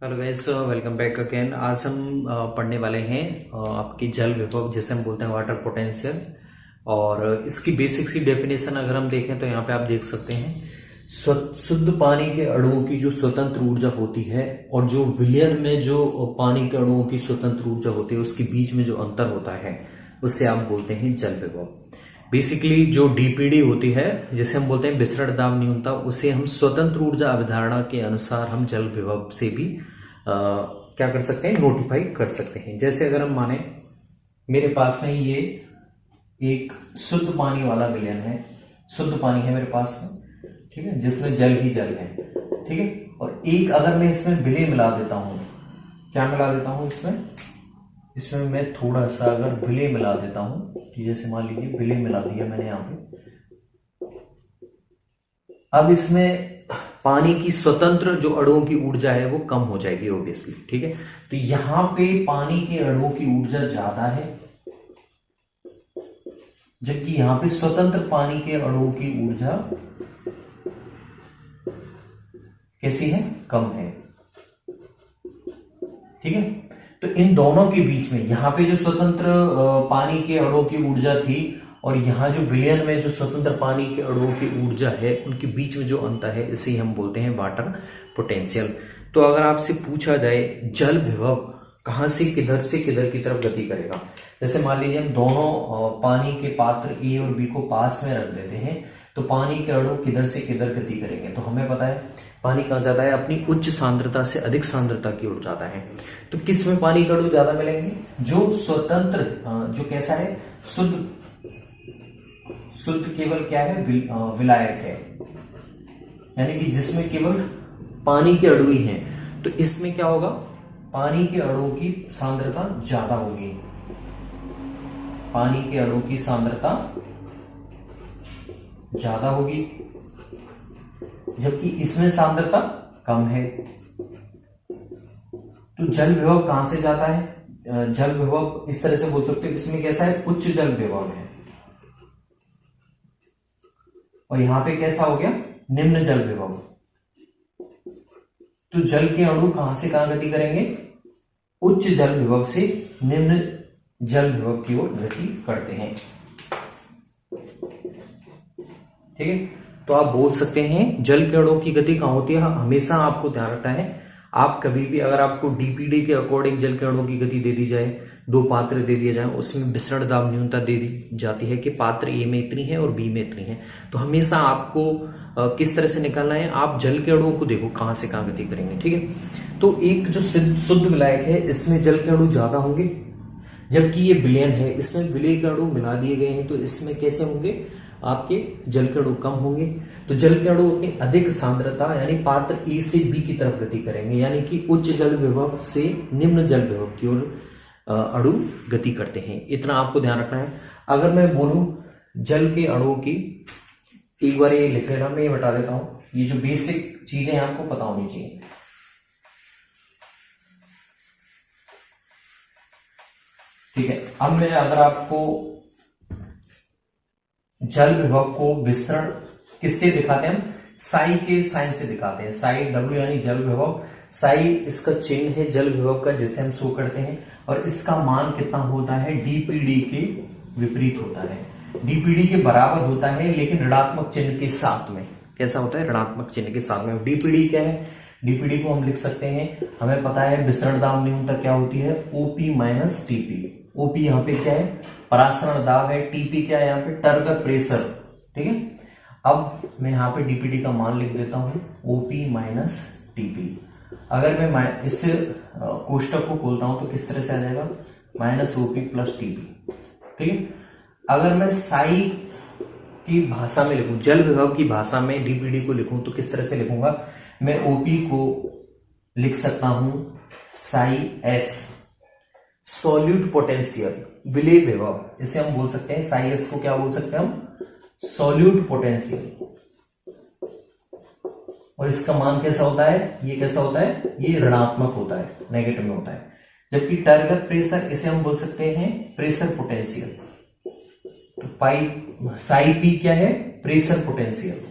Hello guys, welcome back again. आज हम पढ़ने वाले हैं आपकी जल विभव, जिसे हम बोलते हैं वाटर पोटेंशियल। और इसकी बेसिक सी डेफिनेशन अगर हम देखें तो यहाँ पे आप देख सकते हैं शुद्ध पानी के अणुओं की जो स्वतंत्र ऊर्जा होती है और जो विलयन में जो पानी के अणुओं की स्वतंत्र ऊर्जा होती है उसके बीच में जो अंतर होता है उससे आप बोलते हैं जल विभव। बेसिकली जो डीपीडी होती है, जिसे हम बोलते हैं विसरण दाब न्यूनता, उसे हम स्वतंत्र ऊर्जा अवधारणा के अनुसार हम जल विभव से भी क्या कर सकते हैं, नोटिफाई कर सकते हैं। जैसे अगर हम माने मेरे पास में ये एक शुद्ध पानी वाला विलयन है, शुद्ध पानी है मेरे पास में, ठीक है, जिसमें जल ही जल है, ठीक है। और एक अगर मैं इसमें विलय मिला देता हूं, क्या मिला देता हूं इसमें मैं थोड़ा सा अगर विलय मिला देता हूं, जैसे मान लीजिए विलय मिला दिया मैंने यहां पे। अब इसमें पानी की स्वतंत्र जो अणुओं की ऊर्जा है वो कम हो जाएगी ऑब्वियसली, ठीक है। तो यहां पे पानी के अणुओं की ऊर्जा ज्यादा है, जबकि यहां पे स्वतंत्र पानी के अणुओं की ऊर्जा कैसी है, कम है, ठीक है। तो इन दोनों के बीच में यहां पे जो स्वतंत्र पानी के अणुओं की ऊर्जा थी और यहां जो विलयन में जो स्वतंत्र पानी के अणुओं की ऊर्जा है, उनके बीच में जो अंतर है, इसे हम बोलते हैं वाटर पोटेंशियल। तो अगर आपसे पूछा जाए जल विभव कहां से किधर की तरफ गति करेगा, जैसे मान लीजिए हम दोनों पानी के पात्र ए और बी को पास में रख देते हैं, तो पानी के अणु किधर से किधर गति करेंगे। तो हमें पता है पानी कहाँ जाता है, अपनी उच्च सांद्रता से अधिक सांद्रता की ओर जाता है। तो किस में पानी के अणु ज्यादा मिलेंगे, जो स्वतंत्र, जो कैसा है, शुद्ध केवल क्या है, विलायक है, यानी कि जिसमें केवल पानी के अणु ही हैं। तो इसमें क्या होगा, पानी के अणुओं की सांद्रता ज्यादा होगी, पानी के अणु की सांद्रता ज्यादा होगी, जबकि इसमें सांद्रता कम है। तो जल विभव कहां से जाता है, जल विभव इस तरह से बोल सकते हो, इसमें कैसा है, उच्च जल विभव है, और यहां पे कैसा हो गया, निम्न जल विभव। तो जल के अणु कहां से कहां गति करेंगे, उच्च जल विभव से निम्न जल विभव की ओर गति करते हैं, ठीक है। तो आप बोल सकते हैं जल के अणुओं की गति कहां होती है। हमेशा आपको ध्यान रखना है, आप कभी भी अगर आपको डीपीडी के अकॉर्डिंग जल के अणुओं की गति दे दी जाए, दो पात्र दे दिए जाए, उसमें विसरण दाब न्यूनता दे दी जाती है कि पात्र ए में इतनी है और बी में इतनी है, तो हमेशा आपको किस तरह से निकालना है, आप जल के अणुओं को देखो कहां से कहां गति करेंगे, ठीक है। तो एक जो शुद्ध विलायक है, इसमें जल के अणु ज्यादा होंगे, जबकि ये विलयन है, इसमें विलय के अणु मिला दिए गए हैं, तो इसमें कैसे होंगे, आपके जल के अणु कम होंगे। तो जल के अणु अपनी अधिक सांद्रता यानी पात्र ए से बी की तरफ गति करेंगे, यानी कि उच्च जल विभव से निम्न जल विभव की ओर अणु गति करते हैं। इतना आपको ध्यान रखना है। अगर मैं बोलूं जल के अणुओं की, एक बार ये लिख लेना, मैं ये बता देता हूं, ये जो बेसिक चीजें आपको पता होनी चाहिए, ठीक है। अब मैं अगर आपको जल विभव को विसरण किससे दिखाते हैं, हम साई के साइन से दिखाते हैं। साई डब्ल्यू यानी जल विभव, साई इसका चिन्ह है जल विभव का, जिसे हम शो करते हैं, और इसका मान कितना होता है, डीपीडी के विपरीत होता है, डीपीडी के बराबर होता है, लेकिन ऋणात्मक चिन्ह के साथ में। कैसा होता है, ऋणात्मक चिन्ह के साथ में। डीपीडी क्या है, डीपीडी को हम लिख सकते हैं, हमें पता है विसरण दाब न्यूनता क्या होती है, ओपी माइनस टीपी। ओपी यहाँ पे क्या है, परासरण दाब है, टीपी क्या है, यहाँ पे टर्गर प्रेशर, ठीक है। अब मैं यहाँ पे डीपीडी का मान लिख देता हूं, ओपी माइनस टीपी। अगर मैं इस कोष्टक को खोलता हूं तो किस तरह से आ जाएगा, माइनस ओपी प्लस टीपी, ठीक है। अगर मैं साई की भाषा में लिखूं, जल विभव की भाषा में डीपीडी को लिखूं तो किस तरह से लिखूंगा, मैं ओपी को लिख सकता हूं साई एस, सॉल्यूट पोटेंशियल, विलय विभव, इसे हम बोल सकते हैं साई एस को क्या बोल सकते हैं हम, सॉल्यूट पोटेंशियल। और इसका मान कैसा होता है, ये कैसा होता है, ये ऋणात्मक होता है, नेगेटिव में होता है। जबकि टारगेट प्रेशर, इसे हम बोल सकते हैं प्रेशर पोटेंशियल। तो पाई साई पी क्या है, प्रेशर पोटेंशियल।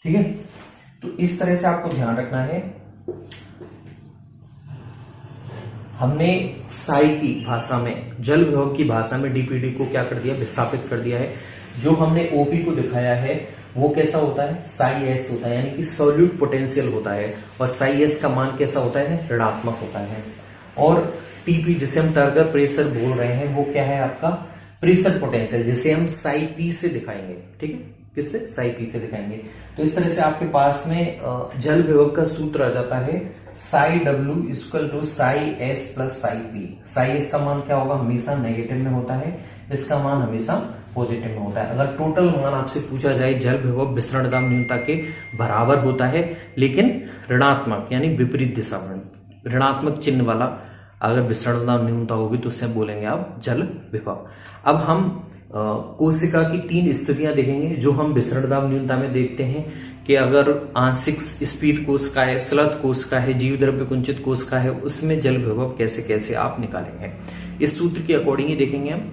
ठीक है, तो इस तरह से आपको ध्यान रखना है। हमने साई की भाषा में, जल विभव की भाषा में डीपीडी को क्या कर दिया, विस्थापित कर दिया है। जो हमने ओपी को दिखाया है वो कैसा होता है, साई एस होता है, यानी कि सॉल्यूट पोटेंशियल होता है, और साई एस का मान कैसा होता है, ऋणात्मक होता है। और टीपी जिसे हम टर्गर प्रेशर बोल रहे हैं वो क्या है आपका, प्रेशर पोटेंशियल, जिसे हम साई पी से दिखाएंगे। ठीक है, किससे, साई पी से दिखाएंगे। तो इस तरह से आपके पास में जल विभव का सूत्र आ जाता है psi W equal to psi S plus psi P. Psi S का मान क्या होगा, हमेशा नेगेटिव में होता है, इसका मान हमेशा पॉजिटिव में होता है। अगर टोटल मान आपसे पूछा जाए, जल विभव विसरण दाब न्यूनता के बराबर होता है, लेकिन ऋणात्मक यानी विपरीत दिशा में, ऋणात्मक चिन्ह वाला अगर विसरण दाब न्यूनता होगी तो उसे बोलेंगे आप जल विभव। अब हम कोशिका की 3 स्थितियां देखेंगे जो हम विसरण दाब न्यूनता में देखते हैं कि अगर आंशिक स्फीत कोशिका है, स्लथ कोशिका है, जीव द्रव्य कुंचित कोशिका है, उसमें जल विभव कैसे कैसे आप निकालेंगे, इस सूत्र के अकॉर्डिंग ही देखेंगे हम।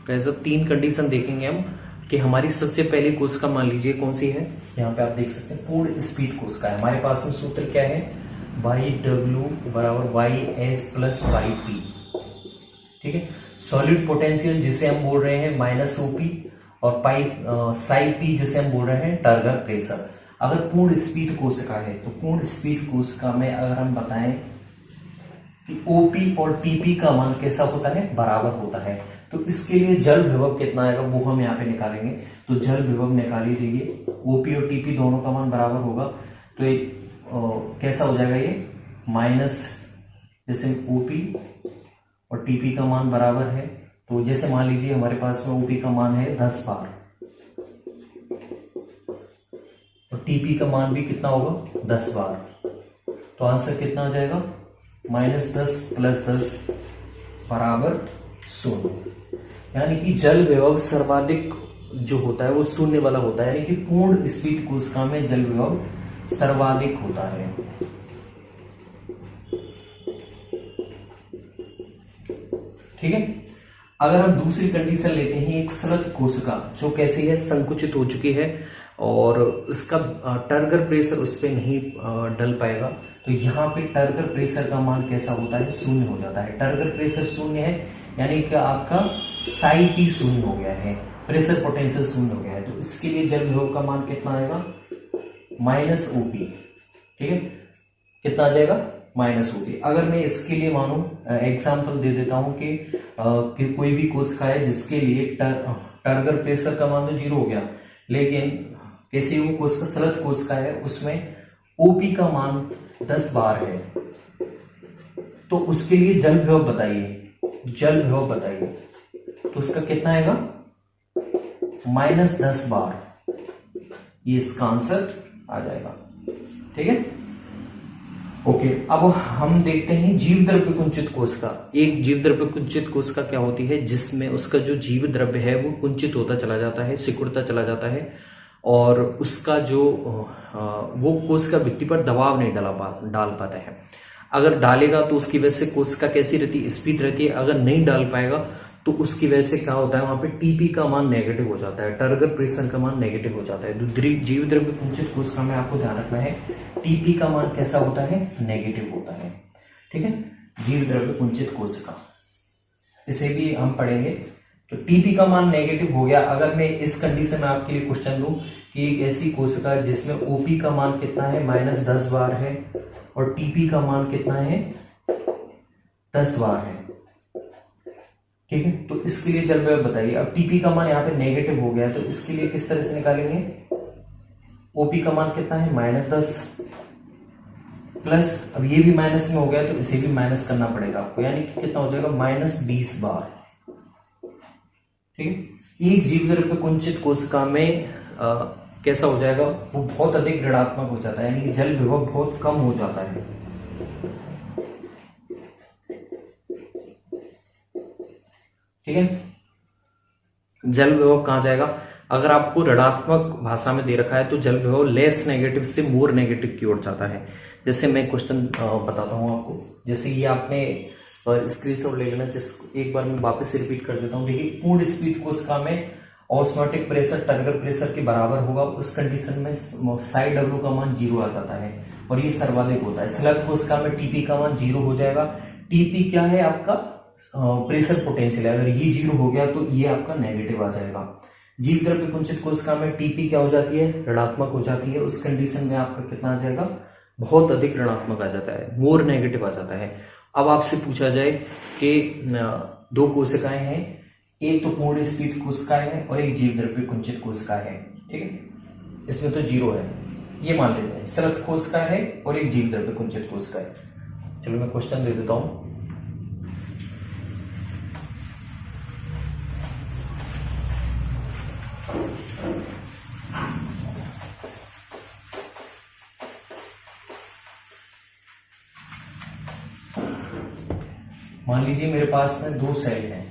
कैसे 3 कंडीशन देखेंगे हम कि हमारी सबसे पहली कोशिका मान लीजिए कौन सी है, यहाँ पे आप देख सकते हैं पूर्ण स्फीत कोशिका है। हमारे पास में सूत्र क्या है, वाई डब्ल्यू बराबर Y S plus Y P. ठीक है, सॉलिड पोटेंशियल जिसे हम बोल रहे हैं माइनस ओपी, और साई पी जिसे हम बोल रहे हैं टर्गर प्रेशर। अगर पूर्ण स्फीत कोशिका है तो पूर्ण स्फीत कोशिका में अगर हम बताएं कि ओपी और टीपी का मान कैसा होता है, बराबर होता है, तो इसके लिए जल विभव कितना आएगा वो हम यहाँ पे निकालेंगे। तो जल विभव निकाल लीजिए, ओपी और टीपी दोनों का मान बराबर होगा, तो कैसा हो जाएगा ये माइनस, जैसे ओपी और टीपी का मान बराबर है, तो जैसे मान लीजिए हमारे पास में ओपी का मान है 10 बार और टीपी का मान भी कितना होगा 10 बार, तो आंसर कितना आ जाएगा -10 + 10 बराबर 0। यानी कि जल विभव सर्वाधिक जो होता है वो शून्य वाला होता है, यानी कि पूर्ण स्फीत कोशिका में जल विभव सर्वाधिक होता है। ठीक है, अगर हम दूसरी कंडीशन लेते हैं, एक स्लथ कोशिका जो कैसी है, संकुचित हो चुकी है और उसका टर्गर प्रेशर उस पर नहीं डल पाएगा, तो यहाँ पे टर्गर प्रेशर का मान कैसा होता है, 0 हो जाता है। टर्गर प्रेशर 0 है, यानी कि आपका साई पी 0 हो गया है, प्रेशर पोटेंशियल 0 हो गया है, तो इसके लिए जल विभव का मान कितना आएगा, माइनस ओपी। ठीक है, कितना आ जाएगा, माइनस ओपी। अगर मैं इसके लिए मानूं, एग्जांपल दे देता हूं कि कोई भी कोशिका है जिसके लिए टर्गर प्रेशर का मान तो 0 हो गया, लेकिन कैसे वो कोशिका स्लथ कोशिका है, उसमें ओपी का मान 10 बार है, तो उसके लिए जल विभव बताइए, जल विभव बताइए, तो उसका कितना आएगा, -10 बार, ये इसका आंसर आ जाएगा। ठीक है, ओके। अब हम देखते हैं जीव द्रव्य कुंचित कोशिका। एक जीव द्रव्य कुंचित कोशिका क्या होती है, जिसमें उसका जो जीव द्रव्य है वो कुंचित होता चला जाता है, सिकुड़ता चला जाता है, और उसका जो वो कोशिका भित्ति पर दबाव नहीं डाल पाता है। अगर डालेगा तो उसकी वजह से कोशिका कैसी रहती है, स्फीत रहती है। अगर नहीं डाल पाएगा तो उसकी वजह से क्या होता है, वहां पे टीपी का मान नेगेटिव हो जाता है, टर्गर प्रेशर का मान नेगेटिव हो जाता है। तो जीव द्रव्य कुंचित कोशिका में आपको ध्यान रखना है, टीपी का मान कैसा होता है, नेगेटिव होता है। ठीक है, जीव द्रव्य कुंचित कोशिका, इसे भी हम पढ़ेंगे। तो टीपी का मान नेगेटिव हो गया। अगर मैं इस कंडीशन में आपके लिए क्वेश्चन दूं कि एक ऐसी कोशिका जिसमें ओपी का मान कितना है, -10 बार है, और टीपी का मान कितना है, 10 बार है। ठीक है, तो इसके लिए जल विभव बताइए। अब टीपी का मान यहाँ पे नेगेटिव हो गया, तो इसके लिए किस तरह से निकालेंगे, ओपी का मान कितना है, -10 प्लस, अब ये भी माइनस में हो गया तो इसे भी माइनस करना पड़ेगा आपको, यानी कि कितना हो जाएगा, -20 बार। ठीक है, एक जीव द्रव्य कुंचित कोशिका में कैसा हो जाएगा, वो बहुत अधिक ऋणात्मक हो जाता है, यानी कि जल विभव बहुत कम हो जाता है। ठीक है, जल विभव कहां जाएगा, अगर आपको ऋणात्मक भाषा में दे रखा है तो जल विभव लेस नेगेटिव से मोर नेगेटिव की ओर जाता है। जैसे मैं क्वेश्चन बताता हूं आपको, जैसे ये आपने स्क्रीनशॉट ले लेना, जिस एक बार मैं वापस से रिपीट कर देता हूं। देखिए, पूर्ण स्फीत कोशिका में ऑस्मोटिक प्रेशर टर्गर प्रेशर के बराबर होगा, उस कंडीशन में साई डब्ल्यू का मान 0 आ जाता है और ये सर्वाधिक होता है। स्लग कोशिका में टीपी का मान 0 हो जाएगा। टीपी क्या है आपका प्रेशर पोटेंशियल है, अगर ये 0 हो गया तो ये आपका नेगेटिव आ जाएगा। जीव द्रव्य कुंचित कोशिका में टीपी क्या हो जाती है, ऋणात्मक हो जाती है, उस कंडीशन में आपका कितना आ जाएगा, बहुत अधिक ऋणात्मक आ जाता है, मोर नेगेटिव आ जाता है। अब आपसे पूछा जाए कि 2 कोशिकाएं हैं, एक तो पूर्ण स्फीत कोशिका है और एक जीव द्रव्य कुंचित कोशिका है, ठीक है, इसमें तो 0 है, ये मान लेते हैं। स्रत कोशिका है और एक जीव द्रव्य कुंचित कोशिका है। चलो मैं क्वेश्चन दे देता हूं। मान लीजिए मेरे पास में 2 सेल हैं।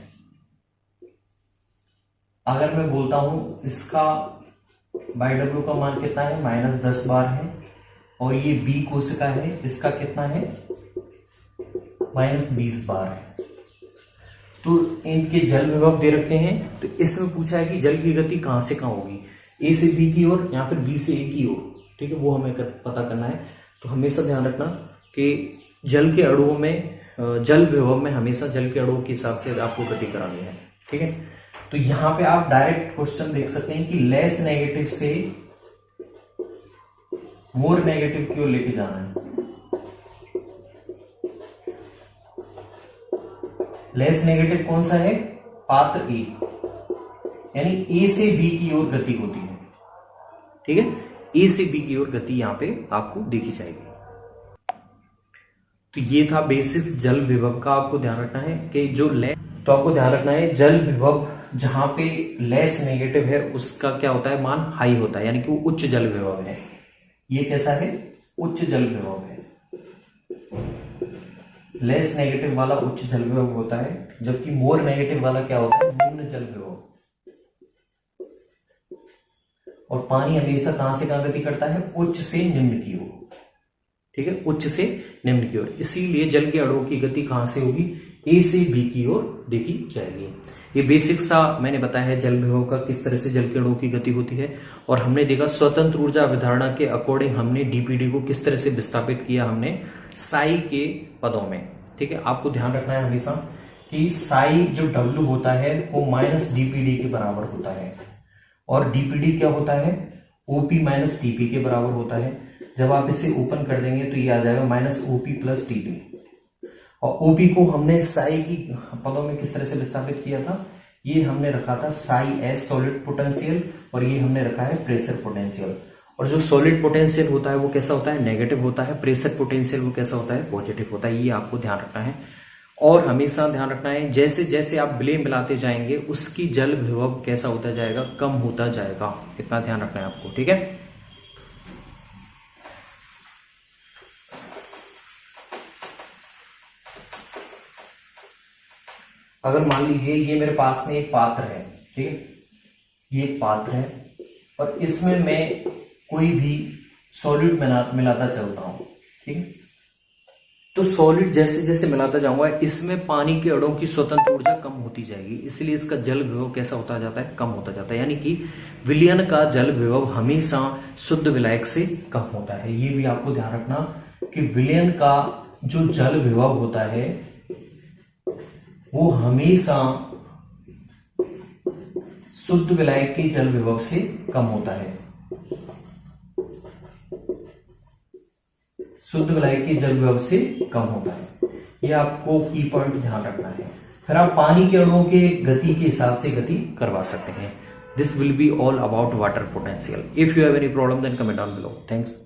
अगर मैं बोलता हूं इसका बाईडब्ल्यू का मान कितना है, -10 बार है, और ये बी कोशिका है, इसका कितना है, -20 बार है। तो इनके जल विभव दे रखे हैं, तो इसमें पूछा है कि जल की गति कहां से कहां होगी, ए से बी की ओर या फिर बी से ए की ओर, ठीक है, वो हमें पता करना है। तो हमेशा ध्यान रखना कि जल के अणुओं में, जल विभव में हमेशा जल के अणुओं के हिसाब से आपको गति करानी है, ठीक है। तो यहां पे आप डायरेक्ट क्वेश्चन देख सकते हैं कि लेस नेगेटिव से मोर नेगेटिव की ओर लेके जाना है। लेस नेगेटिव कौन सा है, पात्र ए, यानी ए से बी की ओर गति होती है, ठीक है, ए से बी की ओर गति यहां पे आपको देखी जाएगी। तो ये था बेसिक्स जल विभव का। आपको ध्यान रखना है कि जो तो आपको ध्यान रखना है जल विभव जहां पे लेस नेगेटिव है उसका क्या होता है, मान हाई होता है, यानी कि वो उच्च जल विभव है। ये कैसा है, उच्च जल विभव है। लेस नेगेटिव वाला उच्च जल विभव होता है, जबकि मोर नेगेटिव वाला क्या होता है, निम्न जल विभव। और पानी हमेशा कहां से कहां गति करता है, उच्च से निम्न की ओर, ठीक है, उच्च से निम्न की ओर। इसीलिए जल के अणुओं की गति कहां से होगी, ए से बी की ओर देखी जाएगी। ये बेसिक सा मैंने बताया है जल विभव का, किस तरह से जल के अणुओं की गति होती है। और हमने देखा स्वतंत्र ऊर्जा अवधारणा के अकॉर्डिंग हमने डीपीडी को किस तरह से विस्थापित किया, हमने साई के पदों में, ठीक है। आपको ध्यान रखना है हमेशा कि साई जो डब्ल्यू होता है वो -dpd के बराबर होता है, और डीपीडी क्या होता है, ओपी - टीपी के बराबर होता है। जब आप इसे ओपन कर देंगे तो ये आ जाएगा -OP + TP, और ओपी को हमने साई की पदों में किस तरह से विस्थापित किया था, ये हमने रखा था साई एस सॉलिड पोटेंशियल, और ये हमने रखा है प्रेशर पोटेंशियल। और जो सॉलिड पोटेंशियल होता है वो कैसा होता है, नेगेटिव होता है, प्रेशर पोटेंशियल वो कैसा होता है, पॉजिटिव होता है। ये आपको ध्यान रखना है। और हमेशा ध्यान रखना है जैसे जैसे आप विलय मिलाते जाएंगे उसकी जल विभव कैसा होता जाएगा, कम होता जाएगा, इतना ध्यान रखना है आपको, ठीक है। अगर मान लीजिए ये मेरे पास में एक पात्र है, ठीक है, ये एक पात्र है, और इसमें मैं कोई भी सॉलिड मिलाता चलता हूं, ठीक है। तो सॉलिड जैसे जैसे मिलाता जाऊंगा इसमें पानी के अणुओं की स्वतंत्र ऊर्जा कम होती जाएगी, इसलिए इसका जल विभव कैसा होता जाता है, कम होता जाता है। यानी कि विलयन का जल विभव हमेशा शुद्ध विलायक से कम होता है। ये भी आपको ध्यान रखना कि विलयन का जो जल विभव होता है वो हमेशा शुद्ध विलायक के जल विभव से कम होता है। शुद्ध विलायक के जल विभव से कम होता है, ये आपको की पॉइंट ध्यान रखना है। फिर आप पानी के अणुओं के गति के हिसाब से गति करवा सकते हैं। This will be all about water potential. If you have any problem then comment down below. Thanks.